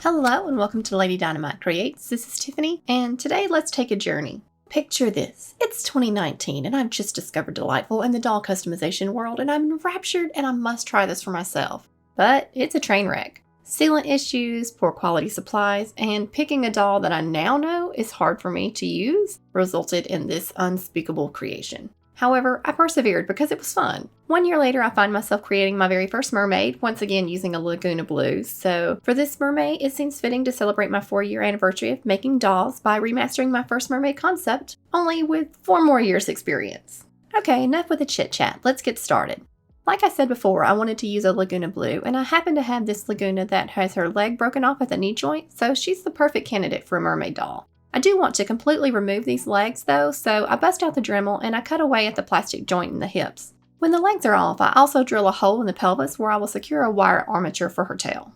Hello and welcome to Lady Dynamite Creates. This is Tiffany, and today let's take a journey. Picture this. It's 2019 and I've just discovered Delightful in the doll customization world and I'm enraptured and I must try this for myself. But it's a train wreck. Sealant issues, poor quality supplies, and picking a doll that I now know is hard for me to use resulted in this unspeakable creation. However, I persevered because it was fun. 1 year later, I find myself creating my very first mermaid, once again using a Lagoona blue. So for this mermaid, it seems fitting to celebrate my 4-year anniversary of making dolls by remastering my first mermaid concept, only with 4 more years experience. Okay, enough with the chit chat, let's get started. Like I said before, I wanted to use a Lagoona blue, and I happen to have this Lagoona that has her leg broken off at the knee joint, so she's the perfect candidate for a mermaid doll. I do want to completely remove these legs though, so I bust out the Dremel and I cut away at the plastic joint in the hips. When the legs are off, I also drill a hole in the pelvis where I will secure a wire armature for her tail.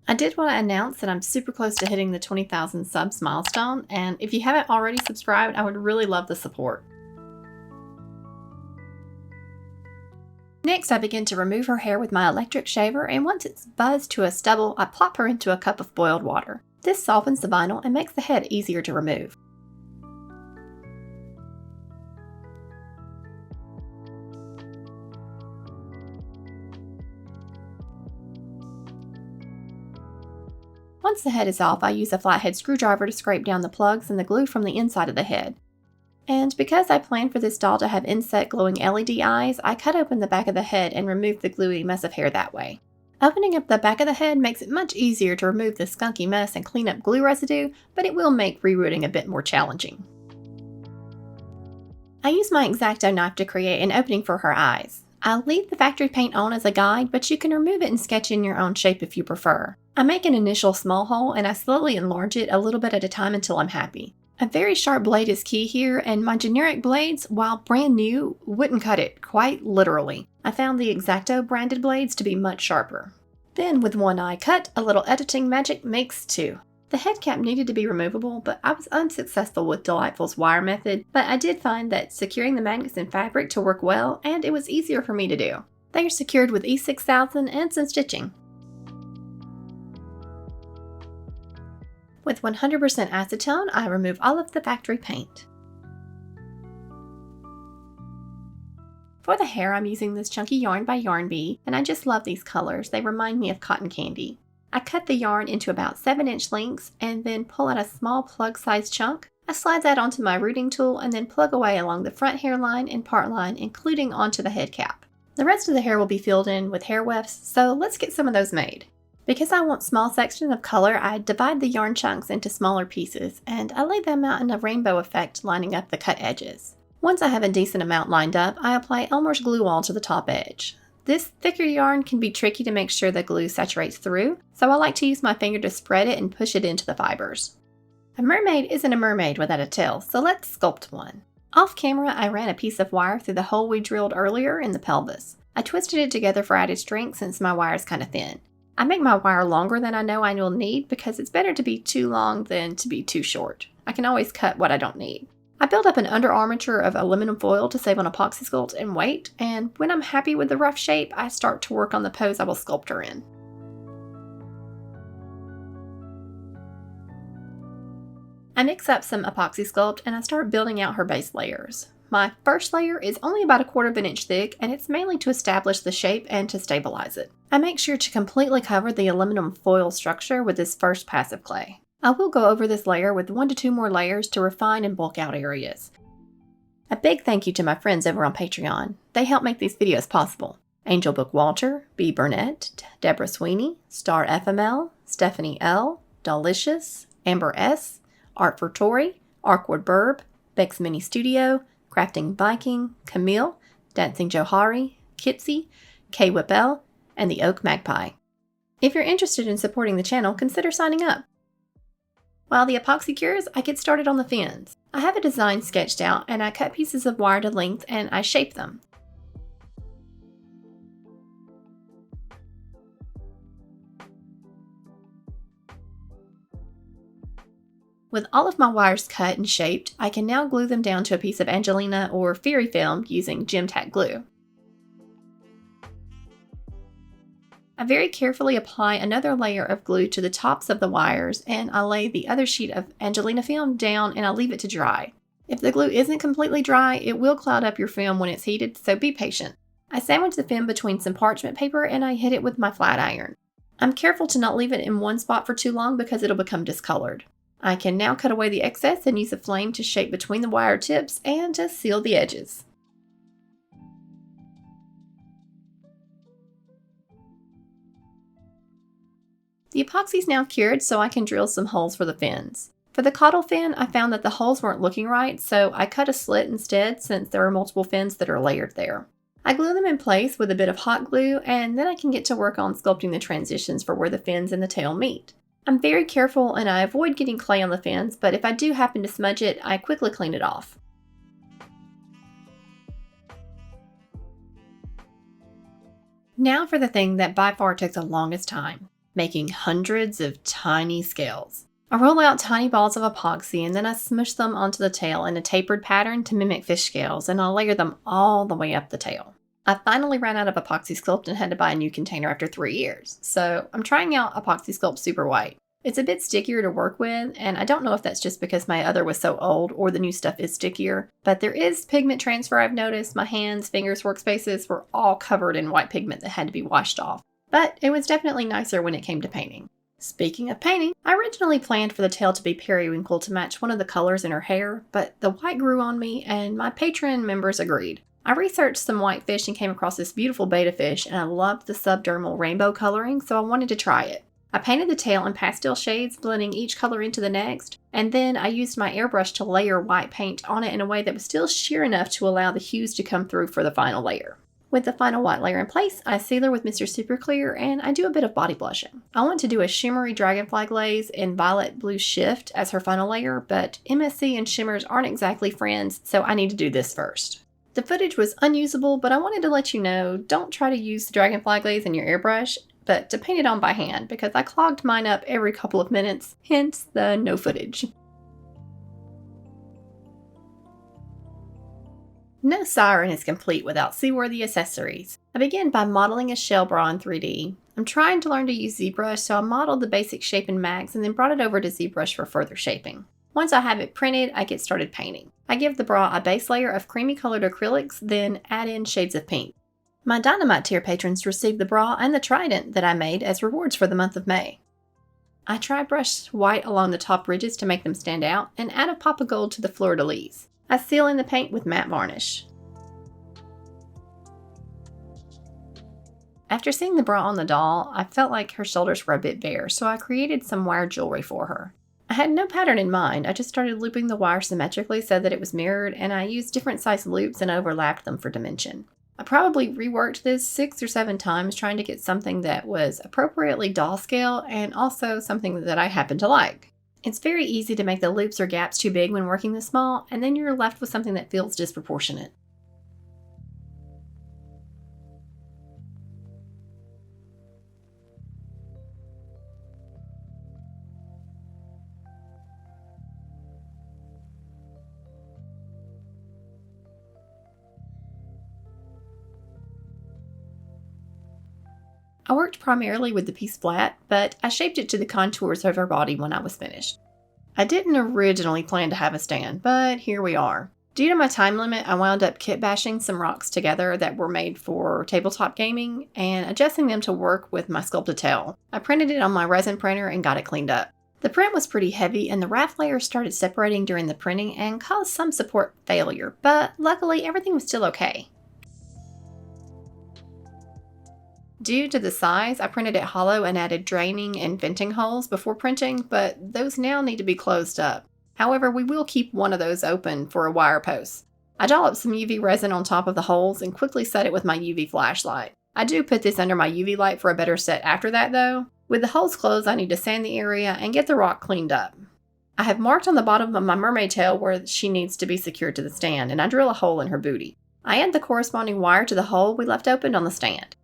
I did want to announce that I'm super close to hitting the 20,000 subs milestone, and if you haven't already subscribed, I would really love the support. Next, I begin to remove her hair with my electric shaver, and once it's buzzed to a stubble, I plop her into a cup of boiled water. This softens the vinyl and makes the head easier to remove. Once the head is off, I use a flathead screwdriver to scrape down the plugs and the glue from the inside of the head. And because I planned for this doll to have inset glowing LED eyes, I cut open the back of the head and removed the gluey mess of hair that way. Opening up the back of the head makes it much easier to remove the skunky mess and clean up glue residue, but it will make rerouting a bit more challenging. I use my X-Acto knife to create an opening for her eyes. I'll leave the factory paint on as a guide, but you can remove it and sketch in your own shape if you prefer. I make an initial small hole and I slowly enlarge it a little bit at a time until I'm happy. A very sharp blade is key here, and my generic blades, while brand new, wouldn't cut it, quite literally. I found the X-Acto branded blades to be much sharper. Then, with one eye cut, a little editing magic makes two. The head cap needed to be removable, but I was unsuccessful with Delightful's wire method, but I did find that securing the magnets in fabric to work well, and it was easier for me to do. They are secured with E6000 and some stitching. With 100% acetone, I remove all of the factory paint. For the hair, I'm using this chunky yarn by Yarn Bee, and I just love these colors. They remind me of cotton candy. I cut the yarn into about 7-inch lengths and then pull out a small plug-sized chunk. I slide that onto my rooting tool and then plug away along the front hairline and part line, including onto the head cap. The rest of the hair will be filled in with hair wefts, so let's get some of those made. Because I want small sections of color, I divide the yarn chunks into smaller pieces, and I lay them out in a rainbow effect lining up the cut edges. Once I have a decent amount lined up, I apply Elmer's glue all to the top edge. This thicker yarn can be tricky to make sure the glue saturates through, so I like to use my finger to spread it and push it into the fibers. A mermaid isn't a mermaid without a tail, so let's sculpt one. Off camera, I ran a piece of wire through the hole we drilled earlier in the pelvis. I twisted it together for added strength since my wire is kind of thin. I make my wire longer than I know I will need because it's better to be too long than to be too short. I can always cut what I don't need. I build up an under armature of aluminum foil to save on epoxy sculpt and weight, and when I'm happy with the rough shape, I start to work on the pose I will sculpt her in. I mix up some epoxy sculpt and I start building out her base layers. My first layer is only about 1/4 of an inch thick, and it's mainly to establish the shape and to stabilize it. I make sure to completely cover the aluminum foil structure with this first passive clay. I will go over this layer with 1 to 2 more layers to refine and bulk out areas. A big thank you to my friends over on Patreon. They help make these videos possible. Angel Book Walter, B. Burnett, Deborah Sweeney, Star FML, Stephanie L., Delicious, Amber S., Art for Tori, Arkwood Burb, Bex Mini Studio, Crafting Viking, Camille, Dancing Johari, Kitsy, K. Whippel, and the Oak Magpie. If you're interested in supporting the channel, consider signing up. While the epoxy cures, I get started on the fins. I have a design sketched out and I cut pieces of wire to length and I shape them. With all of my wires cut and shaped, I can now glue them down to a piece of Angelina or Fairy film using Gem Tack glue. I very carefully apply another layer of glue to the tops of the wires, and I lay the other sheet of Angelina film down and I leave it to dry. If the glue isn't completely dry, it will cloud up your film when it's heated, so be patient. I sandwich the film between some parchment paper and I hit it with my flat iron. I'm careful to not leave it in one spot for too long because it'll become discolored. I can now cut away the excess and use a flame to shape between the wire tips and to seal the edges. The epoxy is now cured, so I can drill some holes for the fins. For the caudal fin, I found that the holes weren't looking right, so I cut a slit instead since there are multiple fins that are layered there. I glue them in place with a bit of hot glue, and then I can get to work on sculpting the transitions for where the fins and the tail meet. I'm very careful and I avoid getting clay on the fins, but if I do happen to smudge it, I quickly clean it off. Now for the thing that by far took the longest time, making hundreds of tiny scales. I roll out tiny balls of epoxy and then I smush them onto the tail in a tapered pattern to mimic fish scales, and I'll layer them all the way up the tail. I finally ran out of epoxy sculpt and had to buy a new container after 3 years, so I'm trying out epoxy sculpt super white. It's a bit stickier to work with, and I don't know if that's just because my other was so old or the new stuff is stickier, but there is pigment transfer I've noticed. My hands, fingers, workspaces were all covered in white pigment that had to be washed off, but it was definitely nicer when it came to painting. Speaking of painting, I originally planned for the tail to be periwinkle to match one of the colors in her hair, but the white grew on me and my Patreon members agreed. I researched some whitefish and came across this beautiful betta fish, and I loved the subdermal rainbow coloring, so I wanted to try it. I painted the tail in pastel shades, blending each color into the next, and then I used my airbrush to layer white paint on it in a way that was still sheer enough to allow the hues to come through for the final layer. With the final white layer in place, I seal her with Mr. Super Clear and I do a bit of body blushing. I want to do a shimmery dragonfly glaze in violet blue shift as her final layer, but MSC and shimmers aren't exactly friends, so I need to do this first. The footage was unusable, but I wanted to let you know, don't try to use the dragonfly glaze in your airbrush, but to paint it on by hand because I clogged mine up every couple of minutes, hence the no footage. No siren is complete without seaworthy accessories. I begin by modeling a shell bra in 3D. I'm trying to learn to use ZBrush, so I modeled the basic shape in Max and then brought it over to ZBrush for further shaping. Once I have it printed, I get started painting. I give the bra a base layer of creamy colored acrylics, then add in shades of pink. My Dynamite tier patrons received the bra and the trident that I made as rewards for the month of May. I try brush white along the top ridges to make them stand out and add a pop of gold to the fleur-de-lis. I seal in the paint with matte varnish. After seeing the bra on the doll, I felt like her shoulders were a bit bare, so I created some wire jewelry for her. I had no pattern in mind, I just started looping the wire symmetrically so that it was mirrored, and I used different size loops and overlapped them for dimension. I probably reworked this 6 or 7 times trying to get something that was appropriately doll scale and also something that I happen to like. It's very easy to make the loops or gaps too big when working this small, and then you're left with something that feels disproportionate. I worked primarily with the piece flat, but I shaped it to the contours of her body when I was finished. I didn't originally plan to have a stand, but here we are. Due to my time limit, I wound up kit bashing some rocks together that were made for tabletop gaming and adjusting them to work with my sculpted tail. I printed it on my resin printer and got it cleaned up. The print was pretty heavy and the raft layers started separating during the printing and caused some support failure, but luckily everything was still okay. Due to the size, I printed it hollow and added draining and venting holes before printing, but those now need to be closed up. However, we will keep one of those open for a wire post. I dolloped some UV resin on top of the holes and quickly set it with my UV flashlight. I do put this under my UV light for a better set after that though. With the holes closed, I need to sand the area and get the rock cleaned up. I have marked on the bottom of my mermaid tail where she needs to be secured to the stand, and I drill a hole in her booty. I add the corresponding wire to the hole we left open on the stand.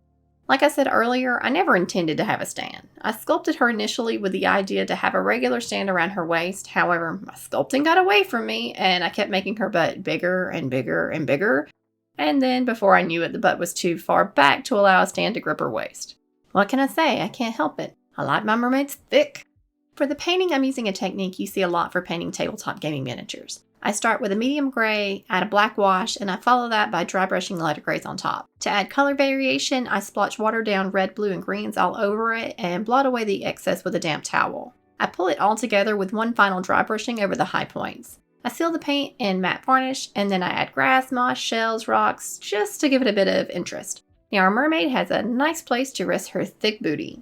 Like I said earlier, I never intended to have a stand. I sculpted her initially with the idea to have a regular stand around her waist. However, my sculpting got away from me and I kept making her butt bigger and bigger and bigger. And then before I knew it, the butt was too far back to allow a stand to grip her waist. What can I say? I can't help it. I like my mermaids thick. For the painting, I'm using a technique you see a lot for painting tabletop gaming miniatures. I start with a medium gray, add a black wash, and I follow that by dry brushing lighter grays on top. To add color variation, I splotch watered down red, blue, and greens all over it and blot away the excess with a damp towel. I pull it all together with one final dry brushing over the high points. I seal the paint in matte varnish, and then I add grass, moss, shells, rocks, just to give it a bit of interest. Now our mermaid has a nice place to rest her thick booty.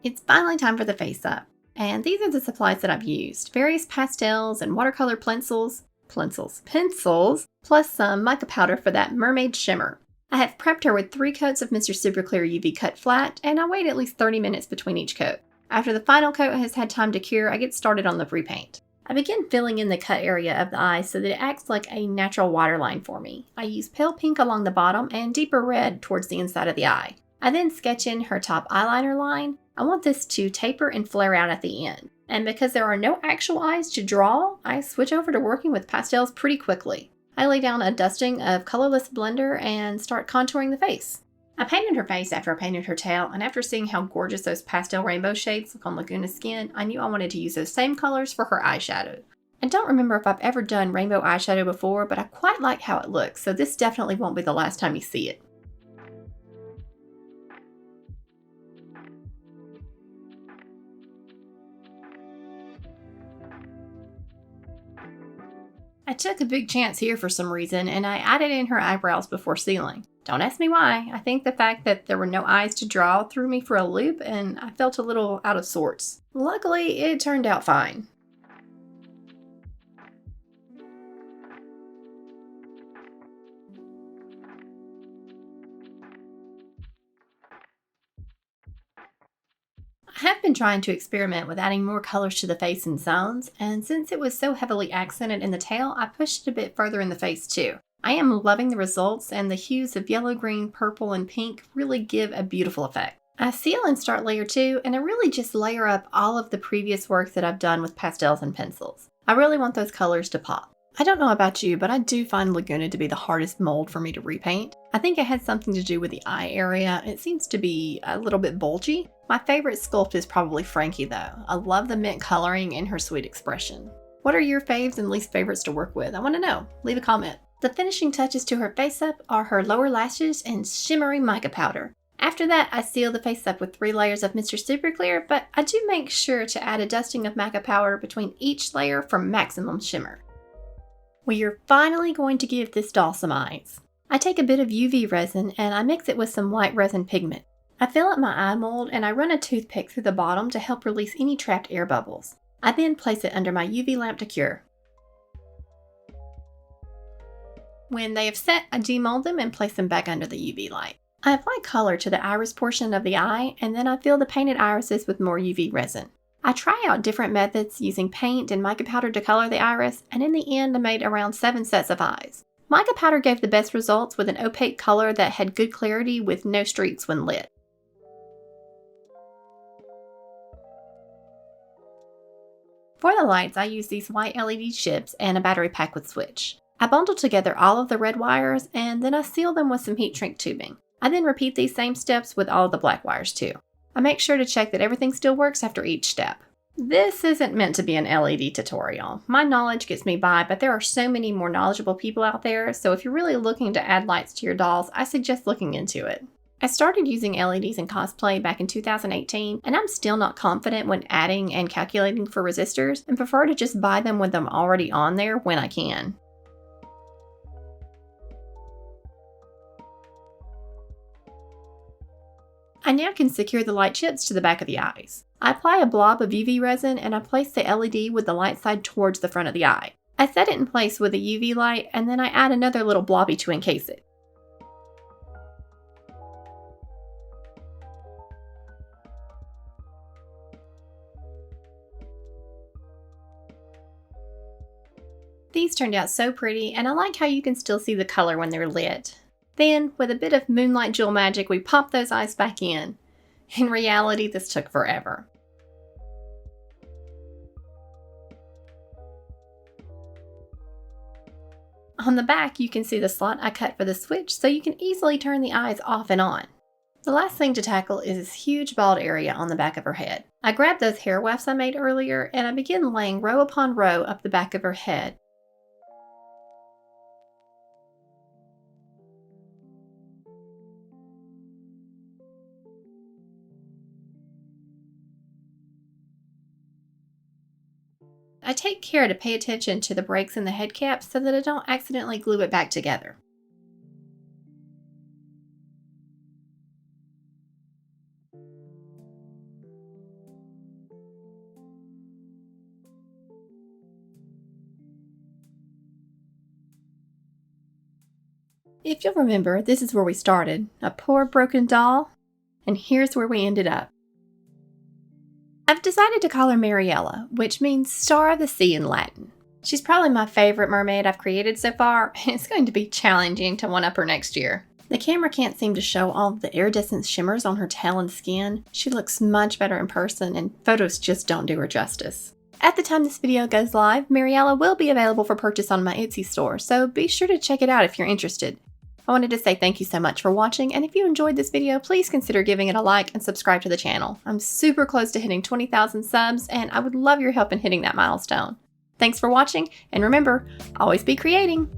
It's finally time for the face up, and these are the supplies that I've used. Various pastels and watercolor pencils, plus some mica powder for that mermaid shimmer. I have prepped her with 3 coats of Mr. Super Clear UV Cut Flat, and I wait at least 30 minutes between each coat. After the final coat has had time to cure, I get started on the repaint. I begin filling in the cut area of the eye so that it acts like a natural waterline for me. I use pale pink along the bottom and deeper red towards the inside of the eye. I then sketch in her top eyeliner line. I want this to taper and flare out at the end. And because there are no actual eyes to draw, I switch over to working with pastels pretty quickly. I lay down a dusting of colorless blender and start contouring the face. I painted her face after I painted her tail, and after seeing how gorgeous those pastel rainbow shades look on Lagoona's skin, I knew I wanted to use those same colors for her eyeshadow. I don't remember if I've ever done rainbow eyeshadow before, but I quite like how it looks, so this definitely won't be the last time you see it. I took a big chance here for some reason, and I added in her eyebrows before sealing. Don't ask me why. I think the fact that there were no eyes to draw threw me for a loop, and I felt a little out of sorts. Luckily, it turned out fine. I have been trying to experiment with adding more colors to the face in zones, and since it was so heavily accented in the tail, I pushed it a bit further in the face too. I am loving the results, and the hues of yellow, green, purple, and pink really give a beautiful effect. I seal and start layer 2, and I really just layer up all of the previous work that I've done with pastels and pencils. I really want those colors to pop. I don't know about you, but I do find Lagoona to be the hardest mold for me to repaint. I think it has something to do with the eye area. It seems to be a little bit bulgy. My favorite sculpt is probably Frankie though. I love the mint coloring and her sweet expression. What are your faves and least favorites to work with? I want to know. Leave a comment. The finishing touches to her face up are her lower lashes and shimmery mica powder. After that, I seal the face up with 3 layers of Mr. Super Clear, but I do make sure to add a dusting of mica powder between each layer for maximum shimmer. We are finally going to give this doll some eyes. I take a bit of UV resin and I mix it with some white resin pigment. I fill up my eye mold and I run a toothpick through the bottom to help release any trapped air bubbles. I then place it under my UV lamp to cure. When they have set, I demold them and place them back under the UV light. I apply color to the iris portion of the eye, and then I fill the painted irises with more UV resin. I try out different methods using paint and mica powder to color the iris, and in the end I made around 7 sets of eyes. Mica powder gave the best results with an opaque color that had good clarity with no streaks when lit. For the lights, I use these white LED chips and a battery pack with switch. I bundle together all of the red wires, and then I seal them with some heat shrink tubing. I then repeat these same steps with all of the black wires too. I make sure to check that everything still works after each step. This isn't meant to be an LED tutorial. My knowledge gets me by, but there are so many more knowledgeable people out there, so if you're really looking to add lights to your dolls, I suggest looking into it. I started using LEDs in cosplay back in 2018, and I'm still not confident when adding and calculating for resistors, and prefer to just buy them with them already on there when I can. I now can secure the light chips to the back of the eyes. I apply a blob of UV resin and I place the LED with the light side towards the front of the eye. I set it in place with a UV light and then I add another little blobby to encase it. These turned out so pretty, and I like how you can still see the color when they're lit. Then, with a bit of moonlight jewel magic, we pop those eyes back in. In reality, this took forever. On the back, you can see the slot I cut for the switch, so you can easily turn the eyes off and on. The last thing to tackle is this huge bald area on the back of her head. I grabbed those hair wefts I made earlier, and I begin laying row upon row up the back of her head. I take care to pay attention to the breaks in the head cap so that I don't accidentally glue it back together. If you'll remember, this is where we started, a poor broken doll, and here's where we ended up. I've decided to call her Mariella, which means Star of the Sea in Latin. She's probably my favorite mermaid I've created so far, and it's going to be challenging to one-up her next year. The camera can't seem to show all the iridescent shimmers on her tail and skin. She looks much better in person, and photos just don't do her justice. At the time this video goes live, Mariella will be available for purchase on my Etsy store, so be sure to check it out if you're interested. I wanted to say thank you so much for watching, and if you enjoyed this video, please consider giving it a like and subscribe to the channel. I'm super close to hitting 20,000 subs, and I would love your help in hitting that milestone. Thanks for watching, and remember, always be creating!